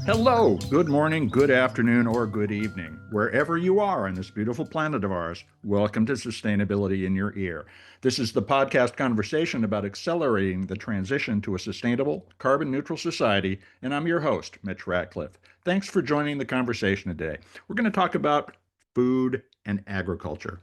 Hello, good morning, good afternoon, or good evening. Wherever you are on this beautiful planet of ours, welcome to Sustainability in Your Ear. This is the podcast conversation about accelerating the transition to a sustainable, carbon neutral society, and I'm your host, Mitch Ratcliffe. Thanks for joining the conversation today. We're going to talk about food and agriculture.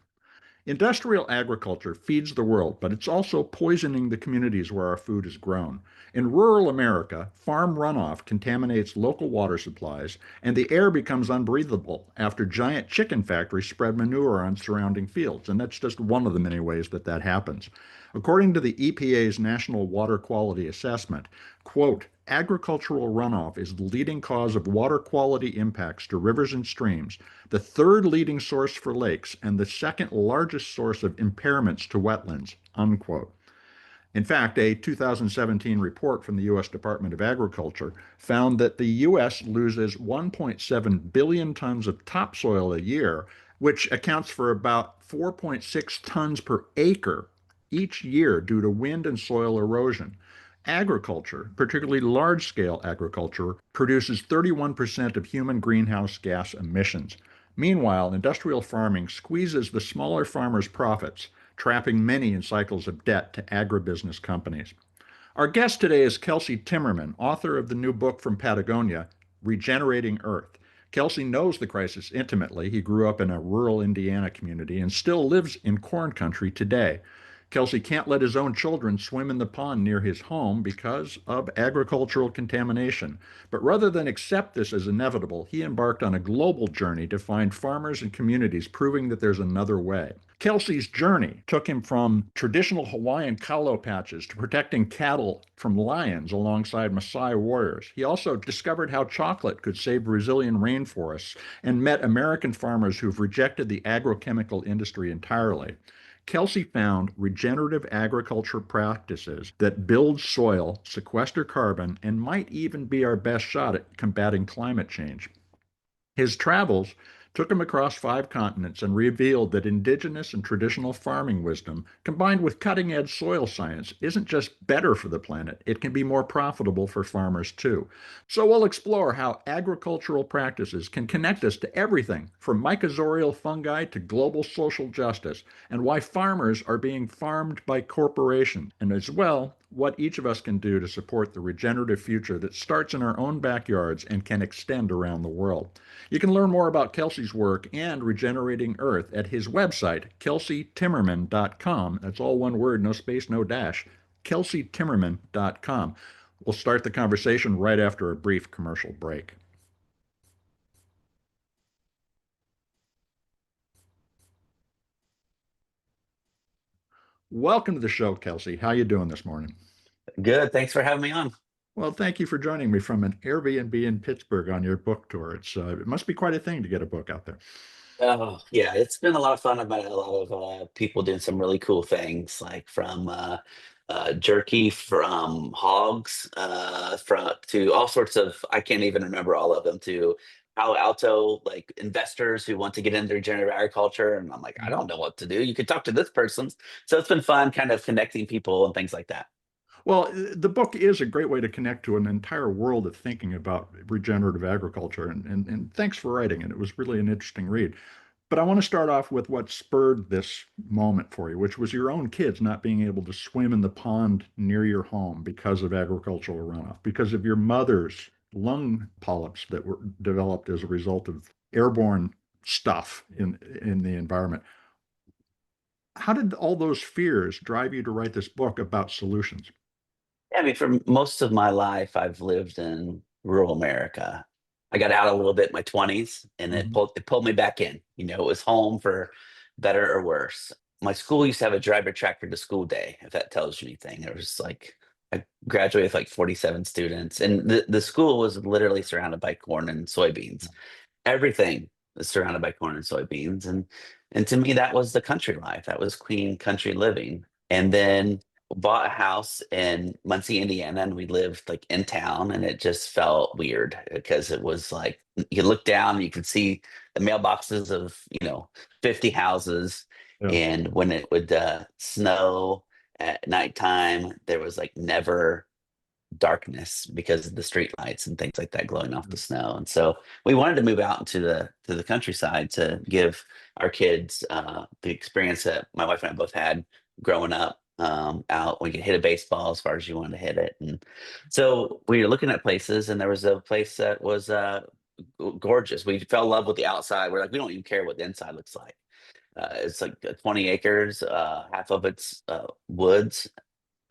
Industrial agriculture feeds the world, but it's also poisoning the communities where our food is grown. In rural America, farm runoff contaminates local water supplies, and the air becomes unbreathable after giant chicken factories spread manure on surrounding fields. And that's just one of the many ways that that happens. According to the EPA's National Water Quality Assessment, quote, agricultural runoff is the leading cause of water quality impacts to rivers and streams, the third leading source for lakes, and the second largest source of impairments to wetlands, unquote. In fact, a 2017 report from the U.S. Department of Agriculture found that the U.S. loses 1.7 billion tons of topsoil a year, which accounts for about 4.6 tons per acre each year due to wind and soil erosion. Agriculture, particularly large scale agriculture, produces 31% of human greenhouse gas emissions. Meanwhile, industrial farming squeezes the smaller farmers' profits, trapping many in cycles of debt to agribusiness companies. Our guest today is Kelsey Timmerman, author of the new book from Patagonia, Regenerating Earth. Kelsey knows the crisis intimately. He grew up in a rural Indiana community and still lives in corn country today. Kelsey can't let his own children swim in the pond near his home because of agricultural contamination. But rather than accept this as inevitable, he embarked on a global journey to find farmers and communities proving that there's another way. Kelsey's journey took him from traditional Hawaiian kalo patches to protecting cattle from lions alongside Maasai warriors. He also discovered how chocolate could save Brazilian rainforests and met American farmers who've rejected the agrochemical industry entirely. Kelsey found regenerative agriculture practices that build soil, sequester carbon, and might even be our best shot at combating climate change. His travels took him across 5 continents and revealed that indigenous and traditional farming wisdom, combined with cutting edge soil science, isn't just better for the planet, it can be more profitable for farmers too. So we'll explore how agricultural practices can connect us to everything from mycorrhizal fungi to global social justice, and why farmers are being farmed by corporations, and as well, what each of us can do to support the regenerative future that starts in our own backyards and can extend around the world. You can learn more about Kelsey's work and Regenerating Earth at his website, kelseytimmerman.com. That's all one word, no space, no dash. kelseytimmerman.com. We'll start the conversation right after a brief commercial break. Welcome to the show, Kelsey. How you doing this morning? Good. Thanks for having me on. Well, thank you for joining me from an Airbnb in Pittsburgh on your book tour. It must be quite a thing to get a book out there. Oh, yeah, it's been a lot of fun. I've met a lot of people doing some really cool things, like from jerky from hogs, from to all sorts of, I can't even remember all of them, to Palo Alto, like investors who want to get into regenerative agriculture. And I'm like, I don't know what to do. You could talk to this person. So it's been fun kind of connecting people and things like that. Well, the book is a great way to connect to an entire world of thinking about regenerative agriculture, and thanks for writing it. It was really an interesting read. But I want to start off with what spurred this moment for you, which was your own kids not being able to swim in the pond near your home because of agricultural runoff, because of your mother's lung polyps that were developed as a result of airborne stuff in the environment. How did all those fears drive you to write this book about solutions? Yeah, I mean, for most of my life, I've lived in rural America. I got out a little bit in my 20s and Mhm. it pulled me back in. It was home for better or worse. My school used to have a driver tractor to school day, if that tells you anything. It was like I graduated with like 47 students, and the school was literally surrounded by corn and soybeans. Everything was surrounded by corn and soybeans. And to me, that was the country life. That was clean country living. And then bought a house in Muncie, Indiana, and we lived like in town, and it just felt weird because it was like you could look down and you could see the mailboxes of 50 houses. Yeah. And when it would snow at nighttime, there was like never darkness because of the street lights and things like that glowing off the snow. And so we wanted to move out into the countryside to give our kids the experience that my wife and I both had growing up out. We could hit a baseball as far as you wanted to hit it. And so we were looking at places, and there was a place that was gorgeous. We fell in love with the outside. We're like, we don't even care what the inside looks like. It's like 20 acres, half of it's woods,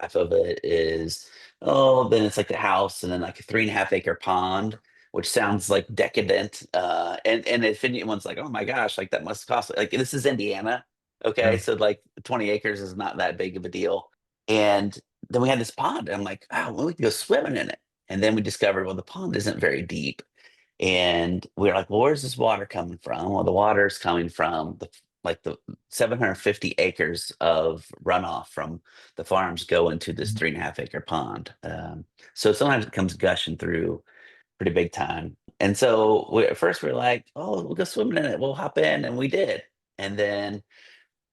half of it is, oh, then it's like the house, and then like a 3.5 acre pond, which sounds like decadent. And if anyone's like, oh my gosh, like that must cost, like this is Indiana. Okay. Yeah. So like 20 acres is not that big of a deal. And then we had this pond. And I'm like, oh, well, we can go swimming in it. And then we discovered, well, the pond isn't very deep. And we were like, well, where's this water coming from? Well, the water's coming from the 750 acres of runoff from the farms go into this Mhm. 3.5 acre pond. So sometimes it comes gushing through pretty big time. And so at first we were like, oh, we'll go swimming in it. We'll hop in. And we did. And then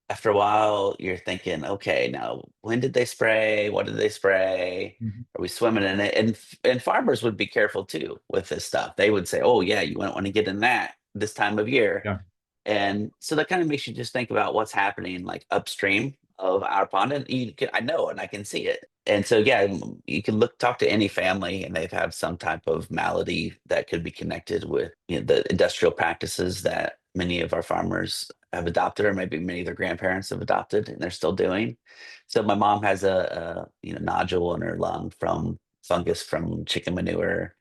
after a while, you're thinking, okay, now when did they spray? What did they spray? Mhm. Are we swimming in it? And farmers would be careful too with this stuff. They would say, oh yeah, you wouldn't want to get in that this time of year. Yeah. And so that kind of makes you just think about what's happening like upstream of our pond. And I know, and I can see it. And so, yeah, you can talk to any family, and they've had some type of malady that could be connected with, the industrial practices that many of our farmers have adopted, or maybe many of their grandparents have adopted, and they're still doing. So my mom has a nodule in her lung from fungus from chicken manure.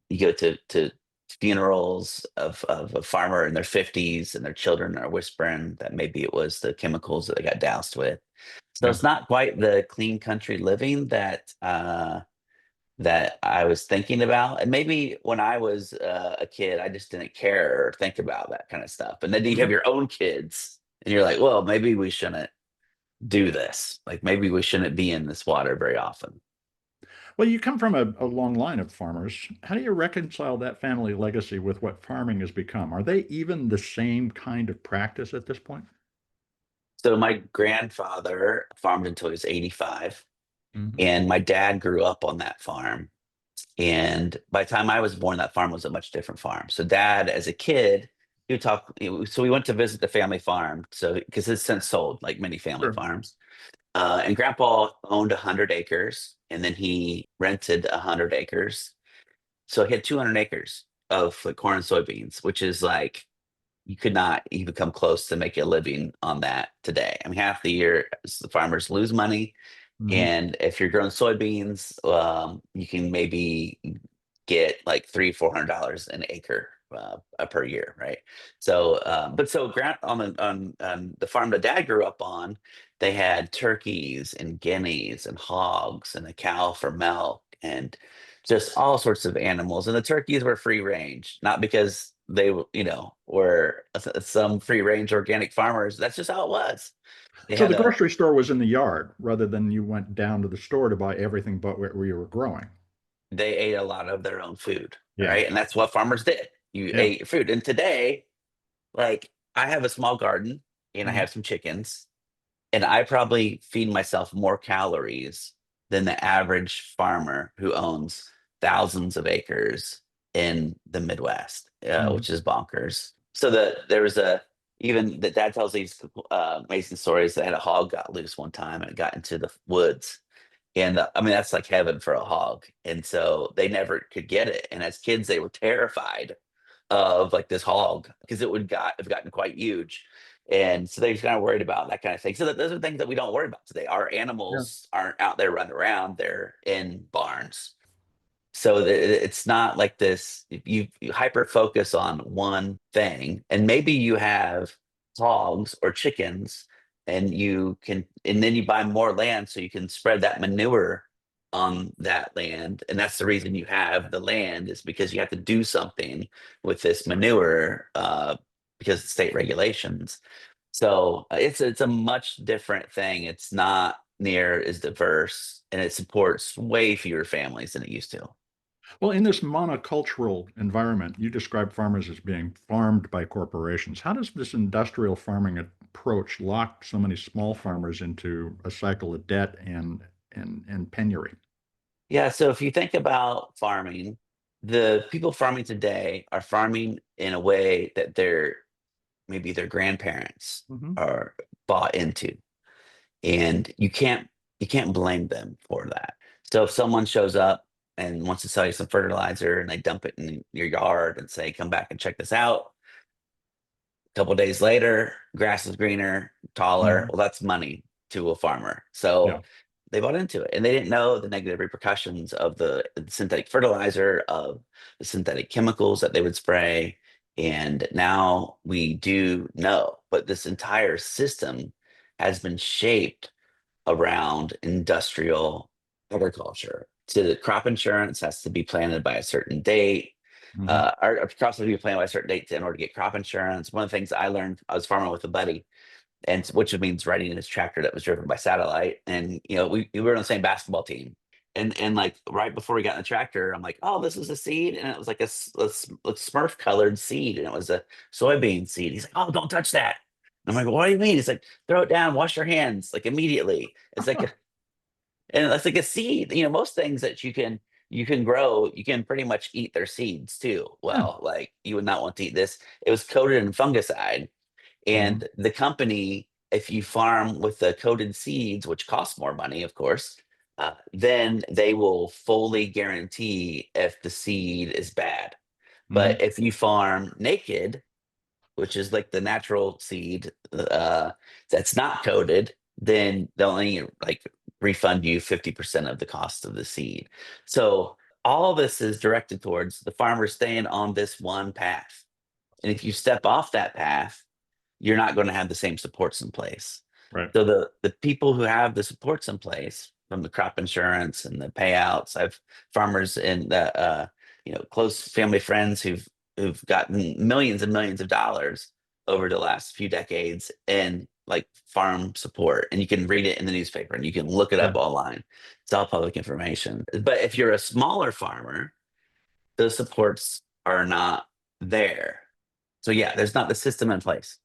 You go to funerals of a farmer in their 50s, and their children are whispering that maybe it was the chemicals that they got doused with. So Yeah. it's not quite the clean country living that I was thinking about. And maybe when I was a kid, I just didn't care or think about that kind of stuff. And then you have Mhm. your own kids, and you're like, well, maybe we shouldn't do this. Like maybe we shouldn't be in this water very often. Well, you come from a long line of farmers. How do you reconcile that family legacy with what farming has become? Are they even the same kind of practice at this point? So my grandfather farmed until he was 85, Mhm. and my dad grew up on that farm. And by the time I was born, that farm was a much different farm. So dad, as a kid, he would talk. So we went to visit the family farm. So because it's since sold, like many family Sure. farms. And Grandpa owned 100 acres, and then he rented 100 acres. So he had 200 acres of like corn and soybeans, which is like you could not even come close to making a living on that today. I mean, half the year the farmers lose money, Mhm. and if you're growing soybeans, you can maybe get like $300-400 an acre per year, right? So, but so grant on the farm that Dad grew up on, they had turkeys and guineas and hogs and a cow for milk and just all sorts of animals. And the turkeys were free range, not because were some free range organic farmers. That's just how it was. They So had the a grocery store was in the yard rather than you went down to the store to buy everything but where you were growing. they ate a lot of their own food, Yeah. right? And that's what farmers did. You Yeah. ate your food. And today, like I have a small garden and I Mhm. have some chickens, and I probably feed myself more calories than the average farmer who owns thousands of acres in the Midwest, Mhm. which is bonkers. So there was even that dad tells these amazing stories that had a hog got loose one time and it got into the woods, and I mean, that's like heaven for a hog. And so they never could get it. And as kids, they were terrified of like this hog because it would have gotten quite huge. And so they were kind of worried about that kind of thing. So those are things that we don't worry about today. Our Yeah. animals aren't out there running around, they're in barns. So it's not like this. You hyper focus on one thing, and maybe you have hogs or chickens, and then you buy more land so you can spread that manure on that land. And that's the reason you have the land, is because you have to do something with this manure because of state regulations. So it's a much different thing. It's not near as diverse, and it supports way fewer families than it used to. Well, in this monocultural environment, you describe farmers as being farmed by corporations. How does this industrial farming approach lock so many small farmers into a cycle of debt and penury? Yeah, so if you think about farming, the people farming today are farming in a way that maybe their grandparents Hmm. are bought into, and you can't blame them for that. So if someone shows up and wants to sell you some fertilizer and they dump it in your yard and say, "Come back and check this out," a couple days later, grass is greener, taller. Hmm. Well, that's money to a farmer. Yeah. So they bought into it and they didn't know the negative repercussions of the synthetic fertilizer, of the synthetic chemicals that they would spray. And now we do know, but this entire system has been shaped around industrial agriculture. So the crop insurance has to be planted by a certain date. Hmm. Our crops have to be planted by a certain date in order to get crop insurance. One of the things I learned, I was farming with a buddy, and which means riding in his tractor that was driven by satellite. And we were on the same basketball team. And like right before we got in the tractor, I'm like, "Oh, this is a seed," and it was like a Smurf colored seed, and it was a soybean seed. He's like, "Oh, don't touch that." I'm like, "What do you mean?" He's like, "Throw it down, wash your hands like immediately." It's like, and that's like a seed. Most things that you can grow, you can pretty much eat their seeds too. Yeah. Well, like you would not want to eat this. It was coated in fungicide, Hmm. and the company, if you farm with the coated seeds, which costs more money, of course, then they will fully guarantee if the seed is bad. Hmm. But if you farm naked, which is like the natural seed, that's not coated, then they'll only like refund you 50% of the cost of the seed. So all this is directed towards the farmer staying on this one path. And if you step off that path, you're not going to have the same supports in place. Right. So the people who have the supports in place, from the crop insurance and the payouts, I've farmers in the close family friends who've gotten millions and millions of dollars over the last few decades in like farm support, and you can read it in the newspaper and you can look it Yeah. up online. It's all public information. But if you're a smaller farmer, those supports are not there. So yeah, there's not the system in place.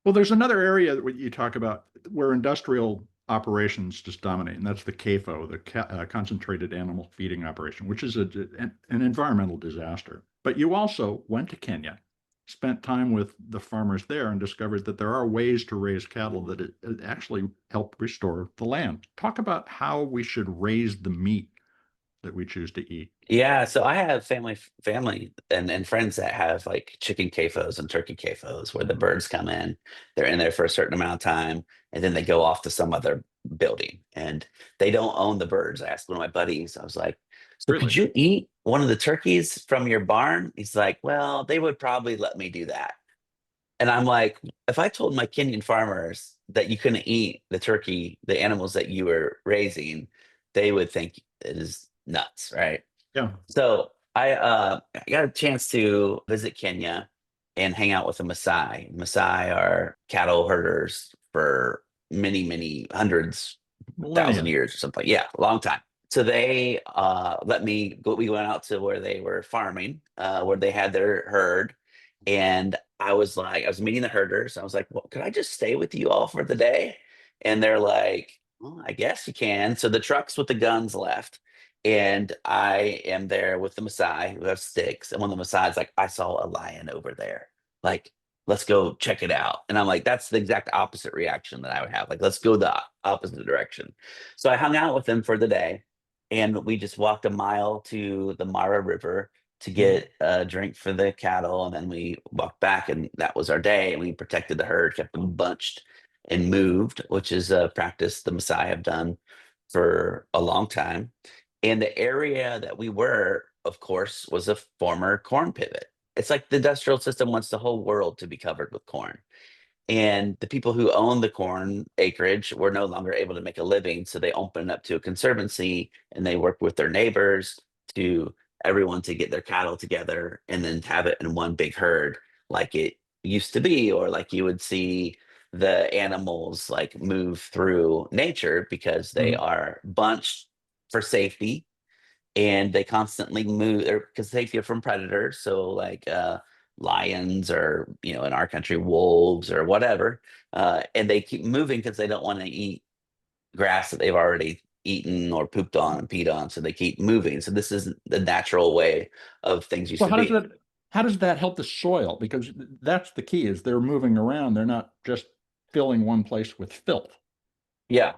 Well, there's another area that you talk about where industrial operations just dominate, and that's the CAFO, the concentrated animal feeding operation, which is an environmental disaster. But you also went to Kenya, spent time with the farmers there, and discovered that there are ways to raise cattle that it actually help restore the land. Talk about how we should raise the meat that we choose to eat. Yeah, so I have family and friends that have like chicken CAFOs and turkey CAFOs where the Mhm. birds come in, they're in there for a certain amount of time, and then they go off to some other building and they don't own the birds. I asked one of my buddies, I was like, "So could Really? you eat one of the turkeys from your barn?" He's like, "Well, they would probably let me do that." And I'm like, if I told my Kenyan farmers that you couldn't eat the turkey, the animals that you were raising, they would think it is nuts, right? Yeah. So I got a chance to visit Kenya and hang out with the Maasai. Maasai are cattle herders for many, many hundreds, thousand Millennia. years or something. Yeah, a long time. So they let me go. We went out to where they were farming, where they had their herd, and I was meeting the herders. I was like, "Well, could I just stay with you all for the day?" And they're like, "Well, I guess you can." So the trucks with the guns left, and I am there with the Maasai who have sticks. And one of the Maasai's like, "I saw a lion over there. Like, let's go check it out." And I'm like, that's the exact opposite reaction that I would have. Like, let's go the opposite direction. So I hung out with them for the day, and we just walked a mile to the Mara River to Mhm. get a drink for the cattle. And then we walked back, and that was our day. And we protected the herd, kept them bunched and moved, which is a practice the Maasai have done for a long time. And the area that we were, of course, was a former corn pivot. It's like the industrial system wants the whole world to be covered with corn. And the people who own the corn acreage were no longer able to make a living. So they opened up to a conservancy and they work with their neighbors to everyone to get their cattle together and then have it in one big herd like it used to be, or like you would see the animals like move through nature because they Mhm. are bunched for safety, and they constantly move because they fear from predators. So like lions, or in our country wolves or whatever, and they keep moving because they don't want to eat grass that they've already eaten or pooped on and peed on, so they keep moving. So this isn't the natural way of things used Well, to be. how does that help the soil? Because that's the key is they're moving around. They're not just filling one place with filth. Yeah.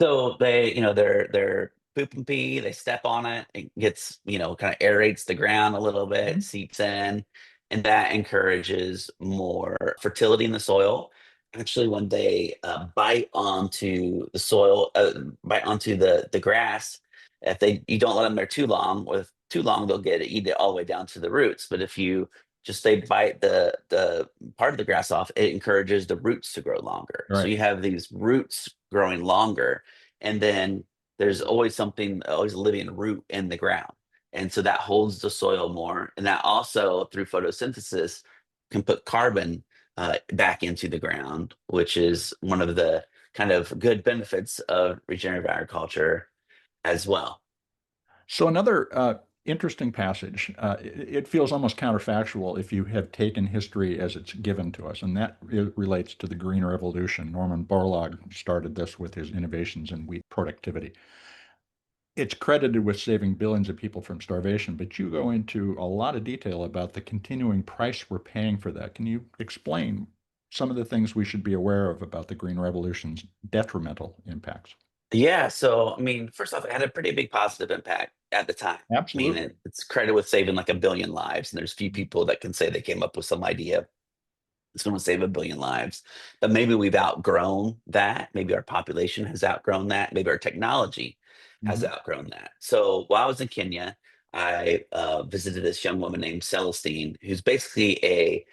So they, they're poop and pee, they step on it, it gets, kind of aerates the ground a little bit, Mhm. seeps in, and that encourages more fertility in the soil. Actually, when they bite onto the soil, bite onto the grass, if they you don't let them there too long, with too long, they'll eat it all the way down to the roots. But if you just they bite the part of the grass off, it encourages the roots to grow longer. So Right. you have these roots growing longer, and then there's always something, always a living root in the ground. And so that holds the soil more. And that also, through photosynthesis, can put carbon back into the ground, which is one of the kind of good benefits of regenerative agriculture as well. So another interesting passage, it feels almost counterfactual if you have taken history as it's given to us, and that relates to the Green Revolution. Norman Borlaug started this with his innovations in wheat productivity. It's credited with saving billions of people from starvation, but you go into a lot of detail about the continuing price we're paying for that. Can you explain some of the things we should be aware of about the Green Revolution's detrimental impacts? Yeah, so I mean, first off, it had a pretty big positive impact at the time. I mean, Absolutely. it's credited with saving like a billion lives, and there's few people that can say they came up with some idea it's going to save a billion lives. But maybe we've outgrown that. Maybe our population has outgrown that. Maybe our technology has Mhm. outgrown that. So while I was in Kenya, I visited this young woman named Celestine, who's basically a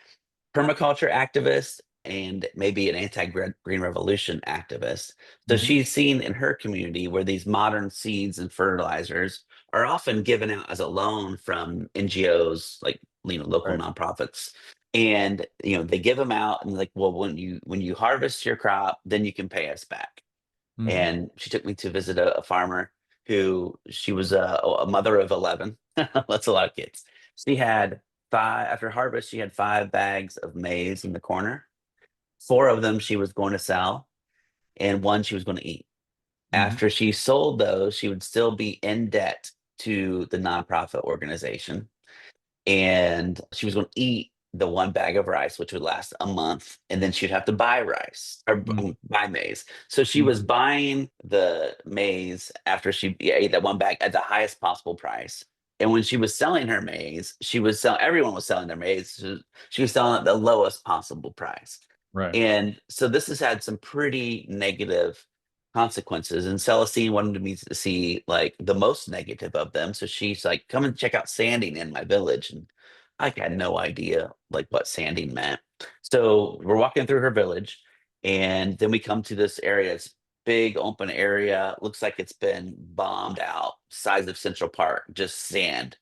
permaculture activist and maybe an anti-green revolution activist. So Mhm. she's seen in her community where these modern seeds and fertilizers are often given out as a loan from NGOs, like local Right. nonprofits. And they give them out and like, well, when you harvest your crop, then you can pay us back. Mhm. And she took me to visit a farmer who she was a mother of 11. That's a lot of kids. She had five, after harvest, she had 5 bags of maize in the corner. Four of them she was going to sell, and one she was going to eat. Mhm. After she sold those, she would still be in debt to the nonprofit organization, and she was going to eat the 1 bag of rice, which would last a month, and then she'd have to buy rice or Mhm. buy maize. So she was Mhm. buying the maize after she ate that 1 bag at the highest possible price. And when she was selling her maize, she was selling. Everyone was selling their maize. So she was selling at the lowest possible price. Right. And so this has had some pretty negative consequences. And Celestine wanted me to see like the most negative of them. So she's like, come and check out sanding in my village. And I had no idea like what sanding meant. So we're walking through her village, and then we come to this area. It's big open area. Looks like it's been bombed out, size of Central Park, just sand.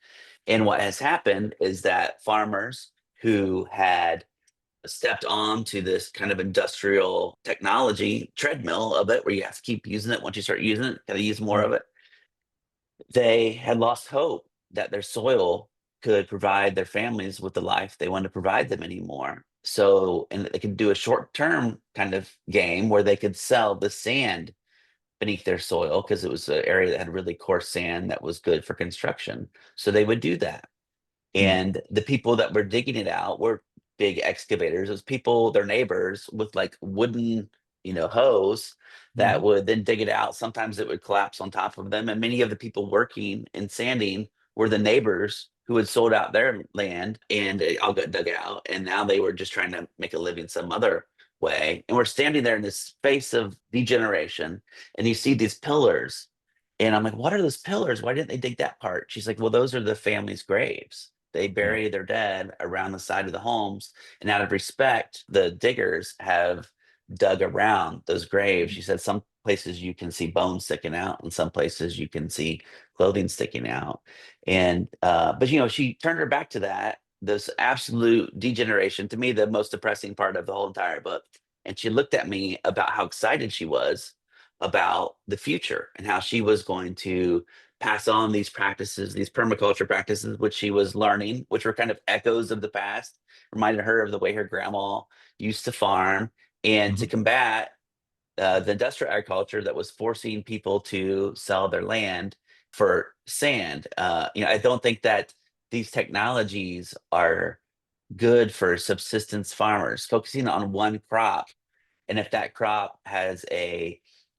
And what has happened is that farmers who had stepped on to this kind of industrial technology treadmill of it where you have to keep using it. Once you start using it, gotta use more Right. of it. They had lost hope that their soil could provide their families with the life they wanted to provide them anymore. So, and they could do a short term kind of game where they could sell the sand beneath their soil because it was an area that had really coarse sand that was good for construction. So they would do that. Mm. And the people that were digging it out were big excavators. It was people, their neighbors, with like wooden, hose that Mhm. would then dig it out. Sometimes it would collapse on top of them. And many of the people working and sanding were the neighbors who had sold out their land, and it all got dug out. And now they were just trying to make a living some other way. And we're standing there in this space of degeneration, and you see these pillars. And I'm like, what are those pillars? Why didn't they dig that part? She's like, well, those are the family's graves. They Yeah. bury their dead around the side of the homes. And out of respect, the diggers have dug around those graves. Mhm. She said some places you can see bones sticking out, and some places you can see clothing sticking out. And but she turned her back to that, this absolute degeneration, to me, the most depressing part of the whole entire book. And she looked at me about how excited she was about the future and how she was going to pass on these practices, these permaculture practices, which she was learning, which were kind of echoes of the past, reminded her of the way her grandma used to farm, and to Mhm. combat. the industrial agriculture that was forcing people to sell their land for sand. I don't think that these technologies are good for subsistence farmers. Focusing on one crop, and if that crop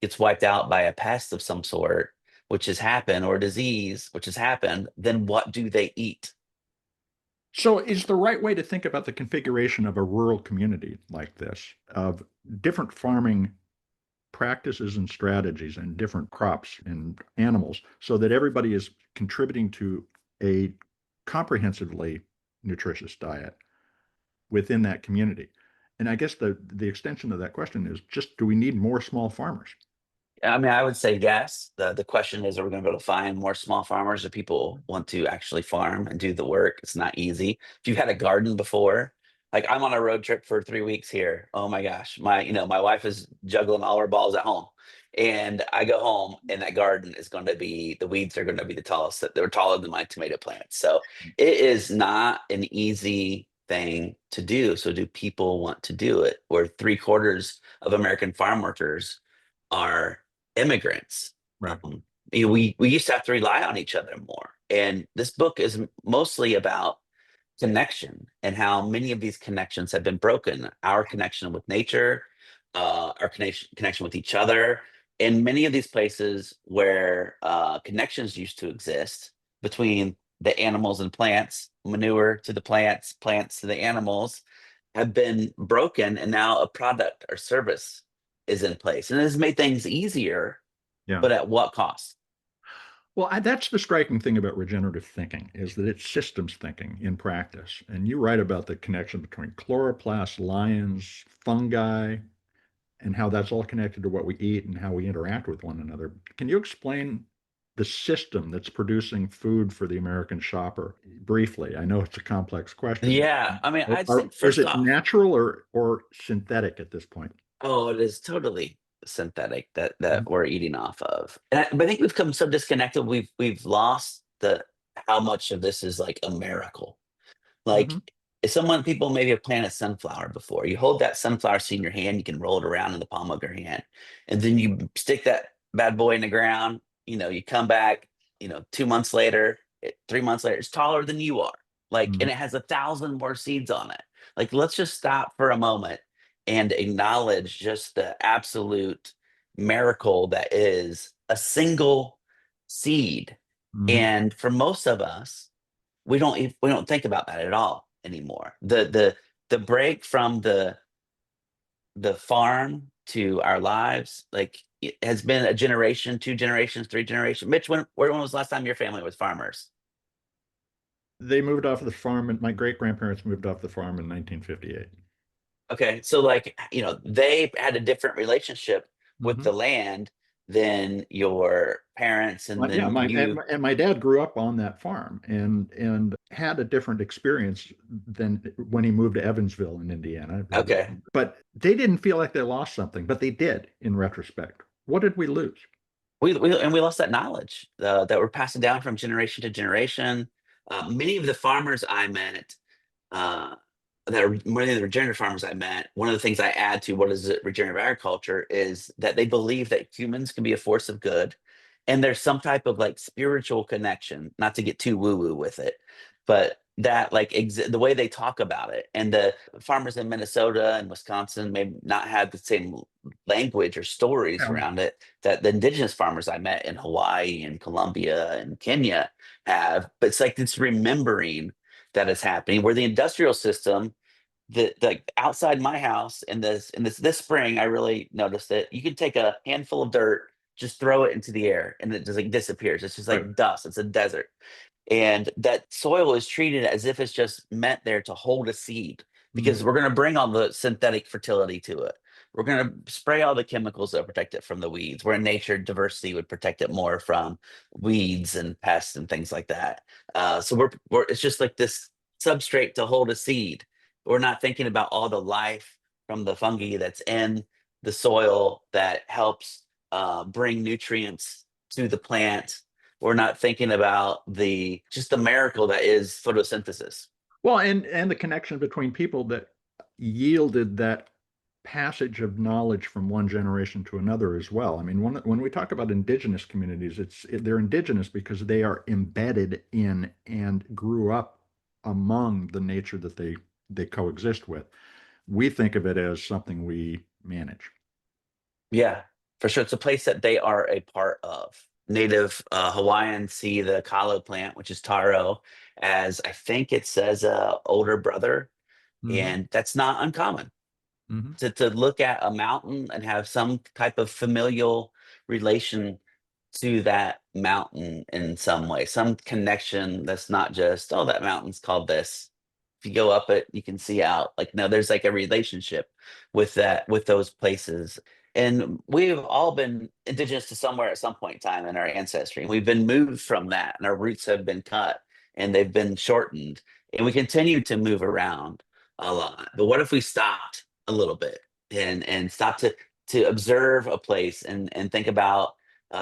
gets wiped out by a pest of some sort, which has happened, or disease, which has happened, then what do they eat? So, is the right way to think about the configuration of a rural community like this, of different farming practices and strategies and different crops and animals, so that everybody is contributing to a comprehensively nutritious diet within that community? And I guess the extension of that question is just, do we need more small farmers? I mean, I would say yes. The question is, are we going to be able to find more small farmers, or people want to actually farm and do the work? It's not easy. If you've had a garden before, like I'm on a road trip for 3 weeks here. Oh my gosh, my wife is juggling all her balls at home, and I go home and that garden is going to be the weeds are going to be the tallest. They're taller than my tomato plants. So it is not an easy thing to do. So do people want to do it? Where 3/4 of American farm workers are immigrants. Right. We used to have to rely on each other more. And this book is mostly about connection and how many of these connections have been broken. Our connection with nature, our connection with each other. In many of these places where connections used to exist between the animals and plants, manure to the plants, plants to the animals, have been broken, and now a product or service is in place. And it has made things easier, Yeah. but at what cost? Well, that's the striking thing about regenerative thinking, is that it's systems thinking in practice. And you write about the connection between chloroplasts, lions, fungi, and how that's all connected to what we eat and how we interact with one another. Can you explain the system that's producing food for the American shopper briefly? I know it's a complex question. Yeah, I mean, I'd say Is first it off, natural or synthetic at this point? oh, it is totally synthetic that Mhm. we're eating off of. But I think we've come so disconnected. We've lost the how much of this is like a miracle. Like, Mhm. if people maybe have planted sunflower before, you hold that sunflower seed in your hand, you can roll it around in the palm of your hand, and then you stick that bad boy in the ground. You come back, 2 months later, 3 months later, it's taller than you are. Like, Mhm. and it has 1,000 more seeds on it. Like, let's just stop for a moment and acknowledge just the absolute miracle that is a single seed. Mhm. And for most of us, we don't think about that at all anymore. The break from the farm to our lives, like, it has been a generation, 2 generations, 3 generations. Mitch, when was the last time your family was farmers? They moved off the farm, and my great grandparents moved off the farm in 1958. Okay, so like, they had a different relationship with Mhm. the land than your parents and Well, yeah, then you. my dad grew up on that farm and had a different experience than when he moved to Evansville in Indiana. Okay, But they didn't feel like they lost something, but they did in retrospect. What did we lose? we lost that knowledge that we're passing down from generation to generation. Many of the farmers I met, uh, that are many of the regenerative farmers I met, one of the things I add to what is it, regenerative agriculture, is that they believe that humans can be a force of good, and there's some type of like spiritual connection. Not to get too woo woo with it, but that like the way they talk about it, and the farmers in Minnesota and Wisconsin may not have the same language or stories Yeah. around it that the indigenous farmers I met in Hawaii and Colombia and Kenya have. But it's like this remembering that is happening, where the industrial system, like outside my house in this spring, I really noticed it. You can take a handful of dirt, just throw it into the air, and it just like disappears. It's just Right. like dust. It's a desert. And that soil is treated as if it's just meant there to hold a seed, Mhm. because we're going to bring all the synthetic fertility to it. We're going to spray all the chemicals that protect it from the weeds, where in nature diversity would protect it more from weeds and pests and things like that. So it's just like this substrate to hold a seed. We're not thinking about all the life from the fungi that's in the soil that helps bring nutrients to the plant. We're not thinking about the miracle that is photosynthesis. Well, and the connection between people that yielded that passage of knowledge from one generation to another as well. I mean, when we talk about indigenous communities, they're indigenous because they are embedded in and grew up among the nature that they coexist with. We think of it as something we manage. Yeah, for sure. It's a place that they are a part of. Native Hawaiians see the kalo plant, which is taro, as I think it says older brother, Hmm. and that's not uncommon. Hmm. To look at a mountain and have some type of familial relation to that mountain in some way, some connection that's not just, oh, that mountain's called this. If you go up it, you can see out. Like, no, there's like a relationship with that, with those places. And we've all been indigenous to somewhere at some point in time in our ancestry. We've been moved from that, and our roots have been cut and they've been shortened. And we continue to move around a lot. But what if we stopped a little bit and stop to observe a place and think about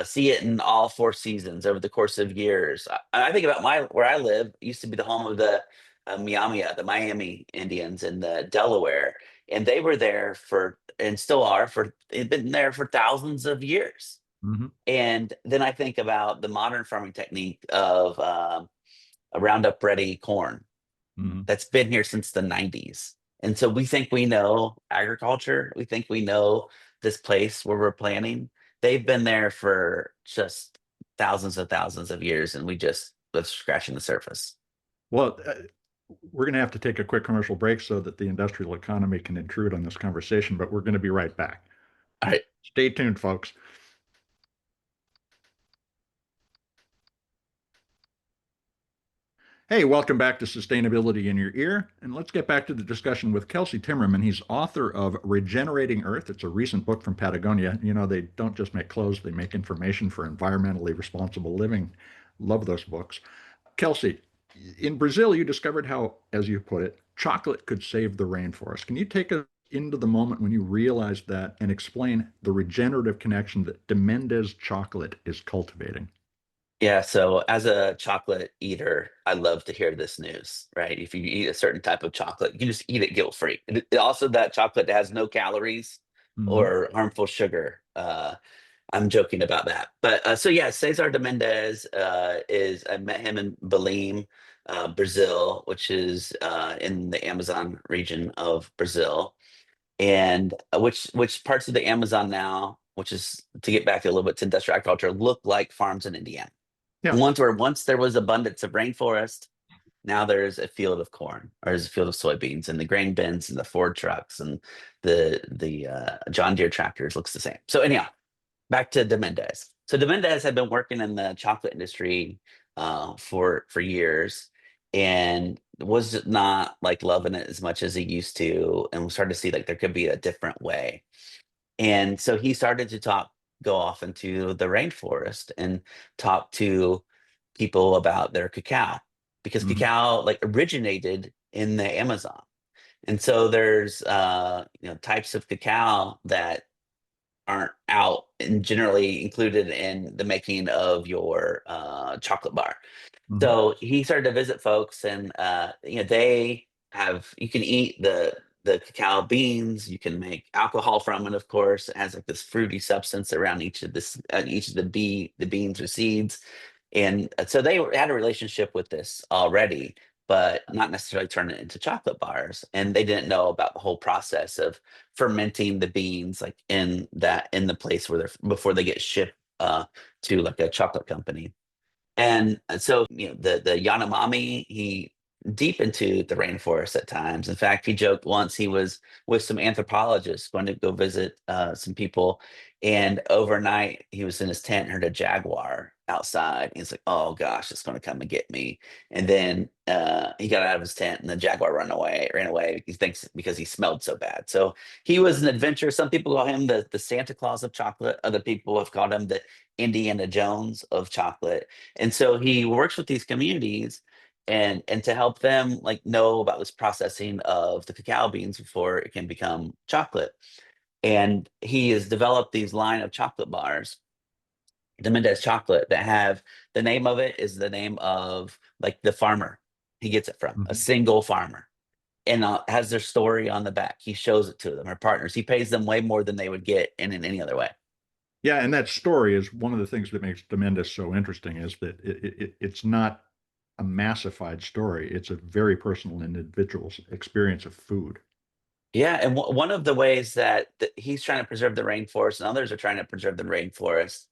see it in all four seasons over the course of years. I think about my where I live used to be the home of the Miamia, the Miami Indians in the Delaware, and they were there for and still are for they've been there for thousands of years. Hmm. And then I think about the modern farming technique of a Roundup Ready corn Hmm. that's been here since the 90s. And so we think we know agriculture. We think we know this place where we're planting. They've been there for just thousands of years, and we just was scratching the surface. Well, we're going to have to take a quick commercial break so that the industrial economy can intrude on this conversation, but we're going to be right back. All right. Stay tuned, folks. Hey, welcome back to Sustainability in Your Ear. And let's get back to the discussion with Kelsey Timmerman. He's author of Regenerating Earth. It's a recent book from Patagonia. You know, they don't just make clothes, they make information for environmentally responsible living. Love those books. Kelsey, in Brazil, you discovered how, as you put it, chocolate could save the rainforest. Can you take us into the moment when you realized that and explain the regenerative connection that de Mendes chocolate is cultivating? Yeah, so as a chocolate eater, I love to hear this news, right? If you eat a certain type of chocolate, you can just eat it guilt-free. Also, that chocolate has no calories Mm-hmm. or harmful sugar. I'm joking about that. But so yeah, Cesar de Mendez is I met him in Belém, Brazil, which is in the Amazon region of Brazil, and which parts of the Amazon now, which is to get back a little bit to industrial agriculture, look like farms in Indiana. Yeah. Ones where once there was abundance of rainforest, now there's a field of corn or there's a field of soybeans, and the grain bins and the Ford trucks and the John Deere tractors looks the same. So anyhow, back to De Mendez. So De Mendez had been working in the chocolate industry for years, and was not like loving it as much as he used to, and we started to see like there could be a different way. And so he started to go off into the rainforest and talk to people about their cacao, because Mm-hmm. cacao like originated in the Amazon. And so there's types of cacao that aren't out and generally included in the making of your chocolate bar. Mm-hmm. So he started to visit folks, and they have you can eat the cacao beans. You can make alcohol from it. Of course, it has like this fruity substance around each of the beans or seeds, and so they had a relationship with this already, but not necessarily turn it into chocolate bars. And they didn't know about the whole process of fermenting the beans, like in the place where they're before they get shipped to like a chocolate company. And so, the Yanomami, he deep into the rainforest at times. In fact, he joked once he was with some anthropologists going to go visit some people, and overnight he was in his tent and heard a jaguar outside. He's like, "Oh gosh, it's going to come and get me!" And then he got out of his tent, and the jaguar ran away. He thinks because he smelled so bad. So he was an adventurer. Some people call him the Santa Claus of chocolate. Other people have called him the Indiana Jones of chocolate. And so he works with these communities and to help them like know about this processing of the cacao beans before it can become chocolate. And he has developed these line of chocolate bars, the Mendez chocolate, that have the name of it is the name of like the farmer he gets it from, a Mm-hmm. single farmer. and has their story on the back. He shows it to them, our partners. He pays them way more than they would get in any other way. Yeah, and that story is one of the things that makes Tremendous so interesting is that it's not a massified story. It's a very personal individual's experience of food. Yeah, and one of the ways that he's trying to preserve the rainforest and others are trying to preserve the rainforest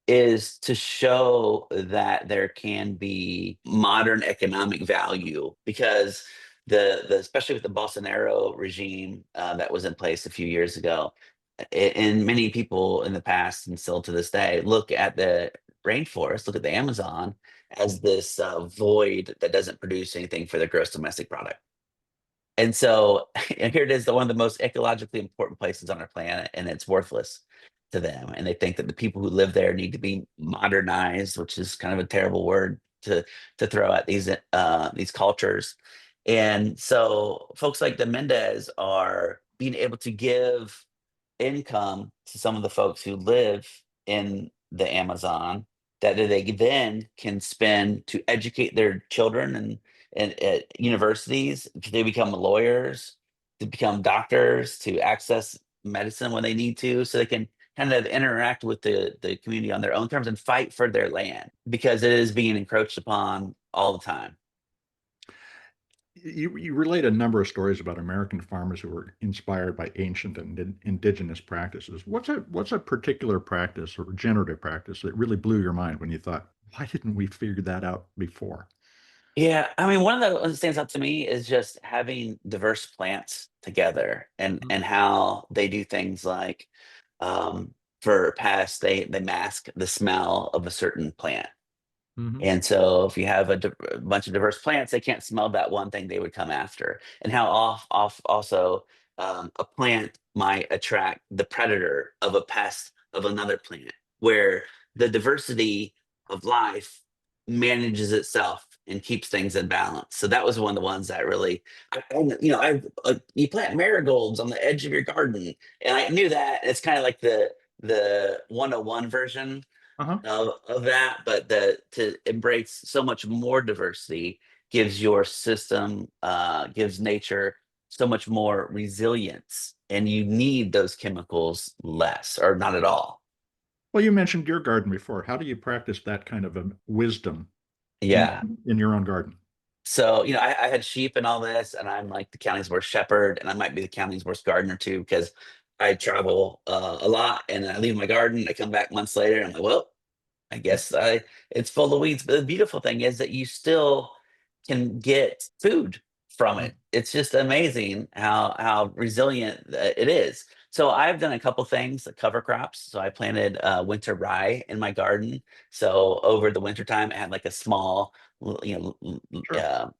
is to show that there can be modern economic value because the especially with the Bolsonaro regime that was in place a few years ago, and many people in the past and still to this day look at the rainforest, look at the Amazon as this void that doesn't produce anything for their gross domestic product. And so and here it is, one of the most ecologically important places on our planet, and it's worthless to them. And they think that the people who live there need to be modernized, which is kind of a terrible word to throw at these cultures. And so folks like the Mendez are being able to give income to some of the folks who live in the Amazon that they then can spend to educate their children and at universities. They become lawyers, to become doctors, to access medicine when they need to, so they can kind of interact with the community on their own terms and fight for their land because it is being encroached upon all the time. You relate a number of stories about American farmers who were inspired by ancient and indigenous practices. What's a particular practice or regenerative practice that really blew your mind when you thought, why didn't we figure that out before? Yeah, I mean, one of the that stands out to me is just having diverse plants together and how they do things like for pests, they mask the smell of a certain plant. Mm-hmm. And so if you have a bunch of diverse plants, they can't smell that one thing they would come after. And how off also a plant might attract the predator of a pest of another plant, where the diversity of life manages itself and keeps things in balance. So that was one of the ones that really, you plant marigolds on the edge of your garden, and I knew that. It's kind of like the 101 version Uh-huh. of that, but to embrace so much more diversity gives your system, gives nature so much more resilience, and you need those chemicals less or not at all. Well, you mentioned your garden before. How do you practice that kind of a wisdom in Yeah. in your own garden? So, I had sheep and all this, and I'm like the county's worst shepherd, and I might be the county's worst gardener too, because I travel a lot and I leave my garden. I come back months later, and I'm like, well, I guess it's full of weeds, but the beautiful thing is that you still can get food from it. It's just amazing how resilient it is. So I've done a couple things, like cover crops. So I planted winter rye in my garden. So over the winter time, I had like a small, Sure. a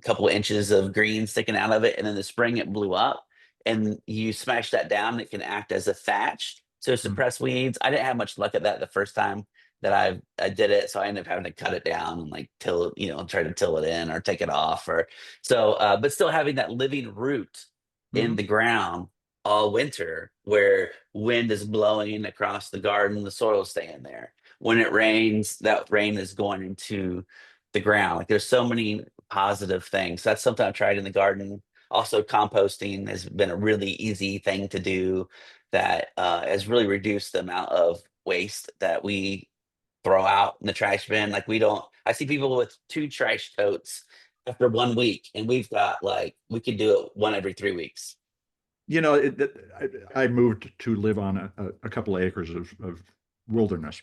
couple of inches of green sticking out of it, and in the spring it blew up. And you smash that down, it can act as a thatch to Mhm. suppress weeds. I didn't have much luck at that the first time that I did it, so I ended up having to cut it down and like till it, try to till it in or take it off or so. But still having that living root in Mhm. the ground all winter, where wind is blowing across the garden, the soil is staying there. When it rains, that rain is going into the ground. Like there's so many positive things. That's something I've tried in the garden. Also, composting has been a really easy thing to do that has really reduced the amount of waste that we throw out in the trash bin. Like we don't. I see people with two trash totes after 1 week, and we've got like we could do it one every 3 weeks. I moved to live on a couple of acres of wilderness,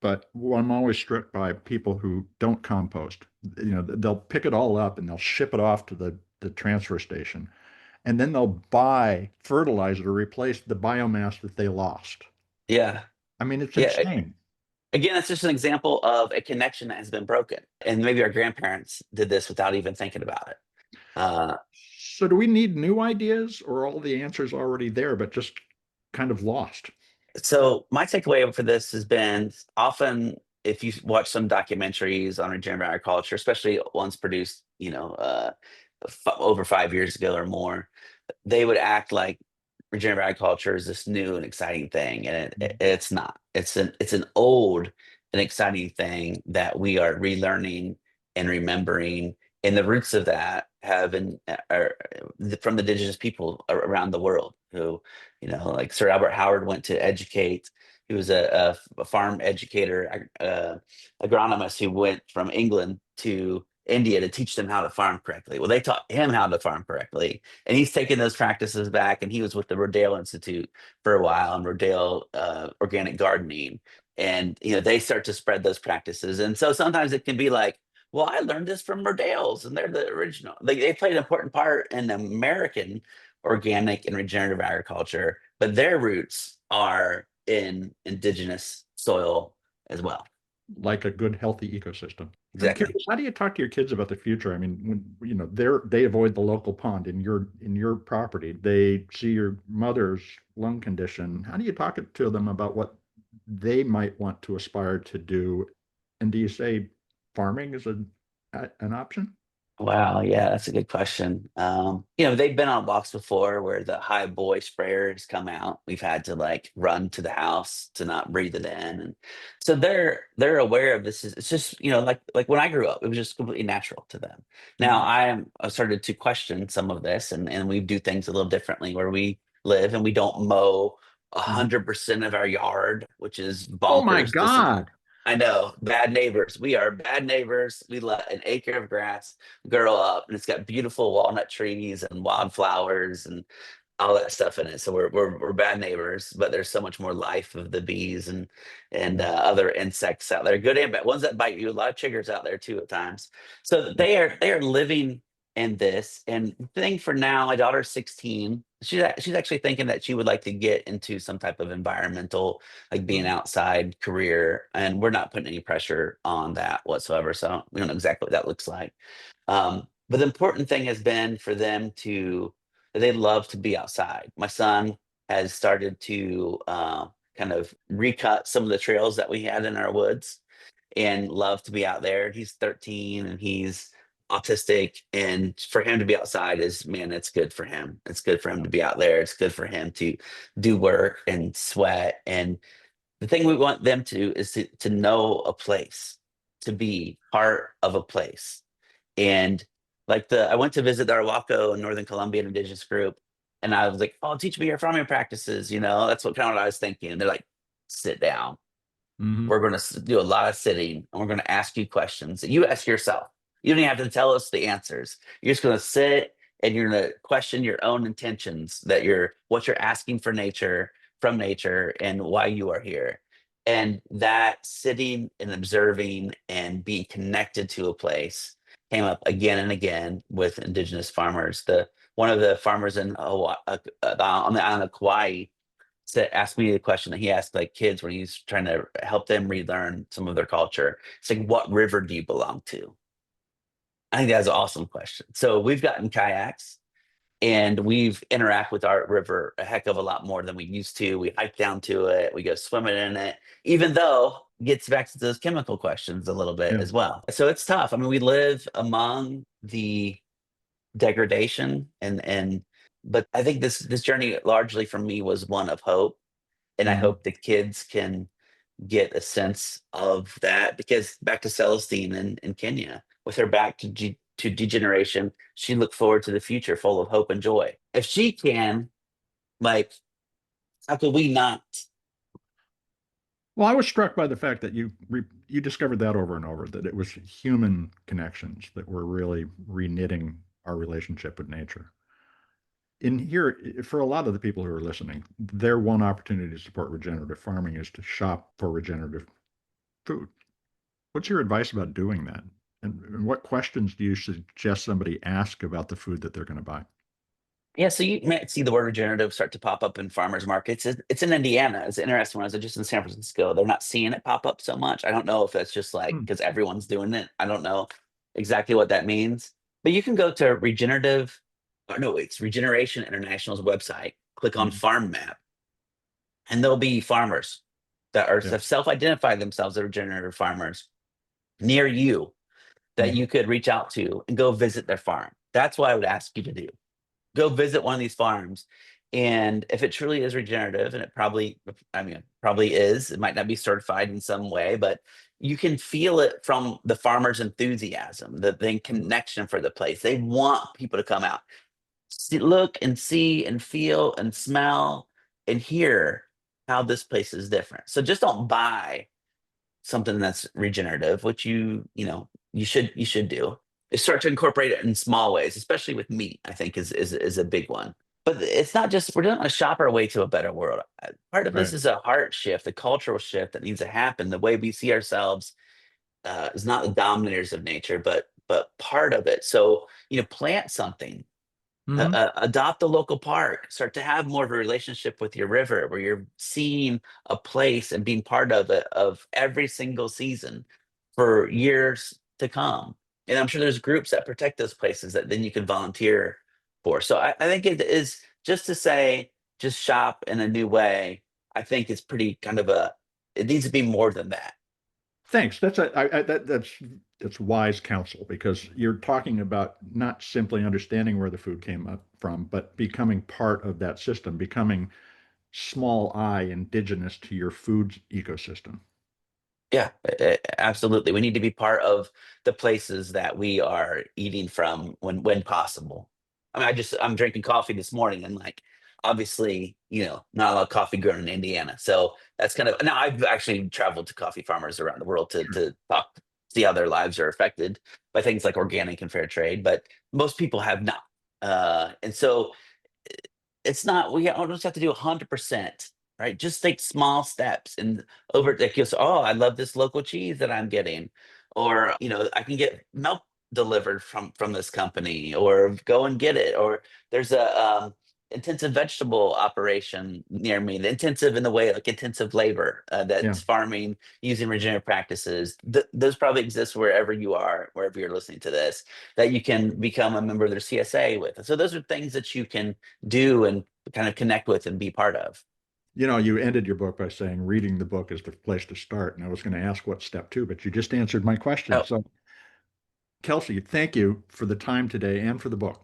but I'm always struck by people who don't compost. They'll pick it all up and they'll ship it off to the transfer station, and then they'll buy fertilizer to replace the biomass that they lost. Yeah, I mean, it's yeah. insane. Again, that's just an example of a connection that has been broken, and maybe our grandparents did this without even thinking about it. Uh, So do we need new ideas or are all the answers already there, but just kind of lost? so my takeaway for this has been often if you watch some documentaries on regenerative agriculture, especially ones produced, over 5 years ago or more, they would act like regenerative agriculture is this new and exciting thing, and it's not. It's an old and exciting thing that we are relearning and remembering, and the roots of that have from the indigenous people around the world who, like Sir Albert Howard went to educate. He was a farm educator, agronomist who went from England to India to teach them how to farm correctly. Well, they taught him how to farm correctly, and he's taken those practices back. And he was with the Rodale Institute for a while, and Rodale Organic Gardening, and they start to spread those practices. And so sometimes it can be like, well, I learned this from Rodale's, and they're the original. They played an important part in American organic and regenerative agriculture, but their roots are in indigenous soil as well. Like a good, healthy ecosystem. I'm Exactly. curious, how do you talk to your kids about the future? I mean, when they avoid the local pond in your property, they see your mother's lung condition. How do you talk to them about what they might want to aspire to do? And do you say farming is an option? Wow, yeah, that's a good question. They've been on walks before where the high boy sprayers come out. We've had to like run to the house to not breathe it in, and so they're aware of this. It's just like when I grew up, it was just completely natural to them. Now Mhm. I started to question some of this, and we do things a little differently where we live, and we don't mow a Mhm. 100% of our yard, which is Oh my bonkers. God. I know, bad neighbors. We are bad neighbors. We let an acre of grass grow up, and it's got beautiful walnut trees and wildflowers and all that stuff in it. So we're bad neighbors, but there's so much more life of the bees and Yeah. other insects out there, good and bad. Ones that bite you. A lot of chiggers out there too at times. So Yeah. they are living in this. And the thing for now, my daughter's 16. She's actually thinking that she would like to get into some type of environmental, like being Mhm. outside career, and we're not putting any pressure on that whatsoever. So we don't know exactly what that looks like. But the important thing has been for them they love to be outside. My son has started to kind of recut some of the trails that we had in our woods and love to be out there. He's 13 and he's autistic. And for him to be outside is, man, it's good for him. It's good for him Yeah. to be out there. It's good for him to do work and sweat. And the thing we want them to is to know a place, to be part of a place. And like I went to visit the Arhuaco and Northern Colombian Indigenous group, and I was like, "Oh, teach me your farming practices." That's what I was thinking. And they're like, "Sit down. Mhm. We're going to do a lot of sitting, and we're going to ask you questions that you ask yourself. You don't even have to tell us the answers. You're just going to sit and you're going to question your own intentions what you're asking from nature, and why you are here." And that sitting and observing and being connected to a place came up again and again with indigenous farmers. The One of the farmers in Hawaii, on the island of Kauai, asked me the question that he asked like kids when he's trying to help them relearn some of their culture. It's like, what river do you belong to? I think that's an awesome question. So we've gotten kayaks and we've interact with our river a heck of a lot more than we used to. We hike down to it, we go swimming in it, even though it gets back to those chemical questions a little bit Yeah. as well. So it's tough. I mean, we live among the degradation but I think this journey largely for me was one of hope, and I Mhm. hope the kids can get a sense of that, because back to Celestine in Kenya, with her back to degeneration, she looked forward to the future full of hope and joy. If she can, like, how could we not? Well, I was struck by the fact that you discovered that over and over, that it was human connections that were really reknitting our relationship with nature. In here, for a lot of the people who are listening, their one opportunity to support regenerative farming is to shop for regenerative food. What's your advice about doing that? And what questions do you suggest somebody ask about the food that they're going to buy? Yeah, so you might see the word regenerative start to pop up in farmers markets. It's in Indiana. It's interesting. When I was just in San Francisco, they're not seeing it pop up so much. I don't know if that's just like Hmm. because everyone's doing it. I don't know exactly what that means. But you can go to it's Regeneration International's website, click on Mhm. Farm Map, and there'll be farmers that Yeah. have self-identified themselves as regenerative farmers near you that Mhm. you could reach out to and go visit their farm. That's what I would ask you to do. Go visit one of these farms And if it truly is regenerative, and it probably, I mean, it probably is, it might not be certified in some way, but you can feel it from the farmer's enthusiasm, the connection for the place. They want people to come out, look and see and feel and smell and hear how this place is different. So just don't buy something that's regenerative, which you should do. Is start to incorporate it in small ways, especially with meat. I think is a big one. But it's not just we're not going to shop our way to a better world. Part of this Right. is a heart shift, a cultural shift that needs to happen. The way we see ourselves is not the dominators of nature, but part of it. So plant something, Hmm. adopt a local park, start to have more of a relationship with your river where you're seeing a place and being part of it of every single season for years to come. And I'm sure there's groups that protect those places that then you can volunteer for. So I think it is just to say, just shop in a new way. I think it's pretty kind of it needs to be more than that. Thanks. That's wise counsel because you're talking about not simply understanding where the food came up from, but becoming part of that system, becoming small I indigenous to your food ecosystem. Yeah, absolutely. We need to be part of the places that we are eating from when possible. I mean, I'm drinking coffee this morning, and like obviously, not a lot of coffee grown in Indiana. So that's kind of now I've actually traveled to coffee farmers around the world to talk, see how their lives are affected by things like organic and fair trade, but most people have not. And so it's not we don't just have to do 100%, right? Just take small steps and over like you say, oh, I love this local cheese that I'm getting, or I can get milk delivered from this company, or go and get it, or there's a intensive vegetable operation near me. The intensive in the way like intensive labor Yeah. that's farming using regenerative practices. Those probably exist wherever you are, wherever you're listening to this, that you can become a member of their CSA with. So those are things that you can do and kind of connect with and be part of. You ended your book by saying reading the book is the place to start. And I was going to ask what step two, but you just answered my question. Oh, So, Kelsey, thank you for the time today and for the book.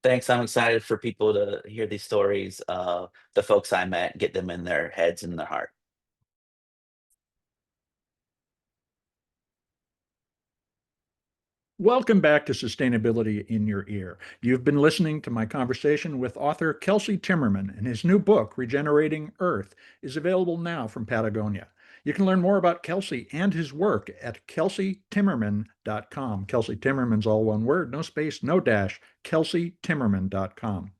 thanks. I'm excited for people to hear these stories of the folks I met, get them in their heads and their heart. Welcome back to Sustainability in Your Ear. You've been listening to my conversation with author Kelsey Timmerman, and his new book, Regenerating Earth, is available now from Patagonia. You can learn more about Kelsey and his work at kelseytimmerman.com. Kelsey Timmerman's all one word, no space, no dash, kelseytimmerman.com.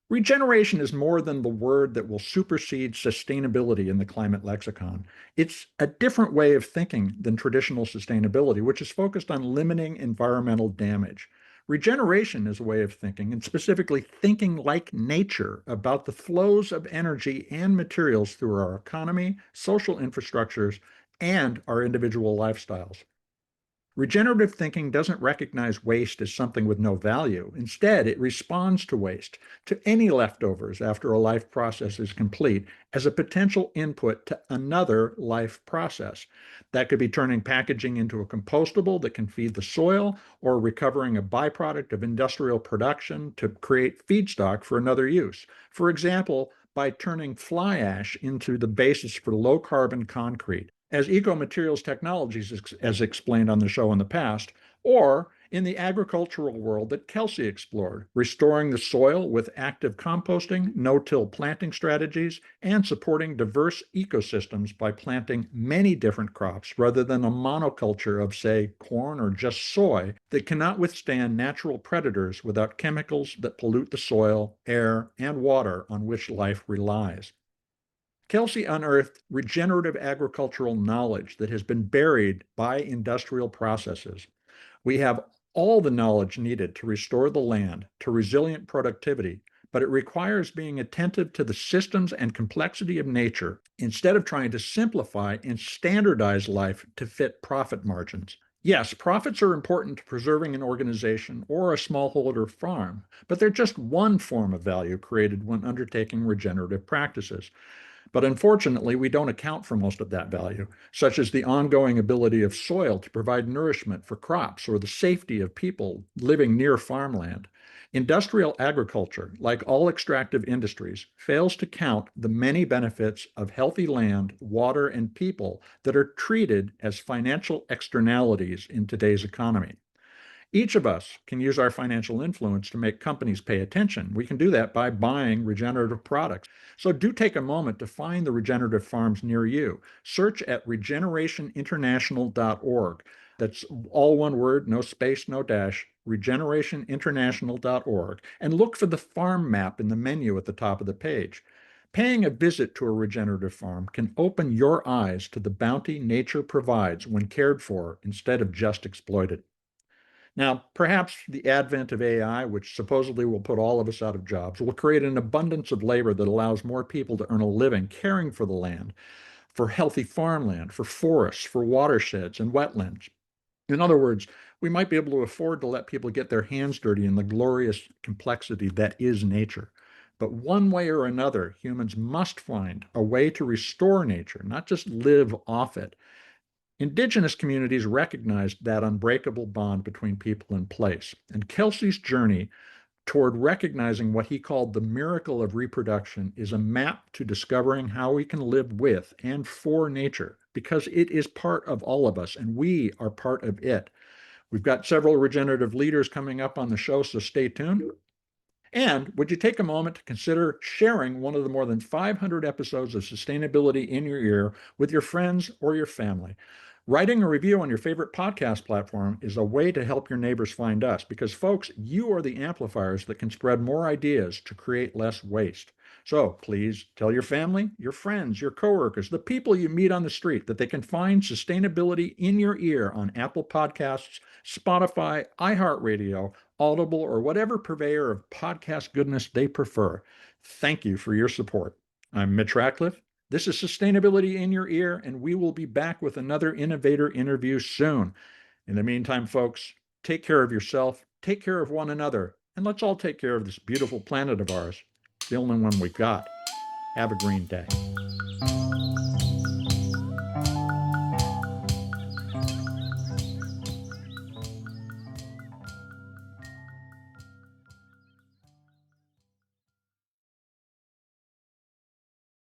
Regeneration is more than the word that will supersede sustainability in the climate lexicon. It's a different way of thinking than traditional sustainability, which is focused on limiting environmental damage. Regeneration is a way of thinking, and specifically thinking like nature about the flows of energy and materials through our economy, social infrastructures, and our individual lifestyles. Regenerative thinking doesn't recognize waste as something with no value. Instead, it responds to waste, to any leftovers after a life process is complete, as a potential input to another life process. That could be turning packaging into a compostable that can feed the soil, or recovering a byproduct of industrial production to create feedstock for another use. For example, by turning fly ash into the basis for low carbon concrete, as eco-materials technologies, as explained on the show in the past, or in the agricultural world that Kelsey explored, restoring the soil with active composting, no-till planting strategies, and supporting diverse ecosystems by planting many different crops rather than a monoculture of, say, corn or just soy that cannot withstand natural predators without chemicals that pollute the soil, air, and water on which life relies. Kelsey unearthed regenerative agricultural knowledge that has been buried by industrial processes. We have all the knowledge needed to restore the land to resilient productivity, but it requires being attentive to the systems and complexity of nature instead of trying to simplify and standardize life to fit profit margins. Yes, profits are important to preserving an organization or a smallholder farm, but they're just one form of value created when undertaking regenerative practices. But unfortunately, we don't account for most of that value, such as the ongoing ability of soil to provide nourishment for crops or the safety of people living near farmland. Industrial agriculture, like all extractive industries, fails to count the many benefits of healthy land, water, and people that are treated as financial externalities in today's economy. Each of us can use our financial influence to make companies pay attention. We can do that by buying regenerative products. So do take a moment to find the regenerative farms near you. Search at regenerationinternational.org. That's all one word, no space, no dash, regenerationinternational.org, and look for the farm map in the menu at the top of the page. Paying a visit to a regenerative farm can open your eyes to the bounty nature provides when cared for instead of just exploited. Now, perhaps the advent of AI, which supposedly will put all of us out of jobs, will create an abundance of labor that allows more people to earn a living caring for the land, for healthy farmland, for forests, for watersheds and wetlands. In other words, we might be able to afford to let people get their hands dirty in the glorious complexity that is nature. But one way or another, humans must find a way to restore nature, not just live off it. Indigenous communities recognized that unbreakable bond between people and place. And Kelsey's journey toward recognizing what he called the miracle of reproduction is a map to discovering how we can live with and for nature, because it is part of all of us and we are part of it. We've got several regenerative leaders coming up on the show, so stay tuned. And would you take a moment to consider sharing one of the more than 500 episodes of Sustainability in Your Ear with your friends or your family? Writing a review on your favorite podcast platform is a way to help your neighbors find us because, folks, you are the amplifiers that can spread more ideas to create less waste. So please tell your family, your friends, your coworkers, the people you meet on the street that they can find Sustainability in Your Ear on Apple Podcasts, Spotify, iHeartRadio, Audible, or whatever purveyor of podcast goodness they prefer. Thank you for your support. I'm Mitch Ratcliffe. This is Sustainability in Your Ear, and we will be back with another innovator interview soon. In the meantime, folks, take care of yourself, take care of one another, and let's all take care of this beautiful planet of ours, the only one we've got. Have a green day.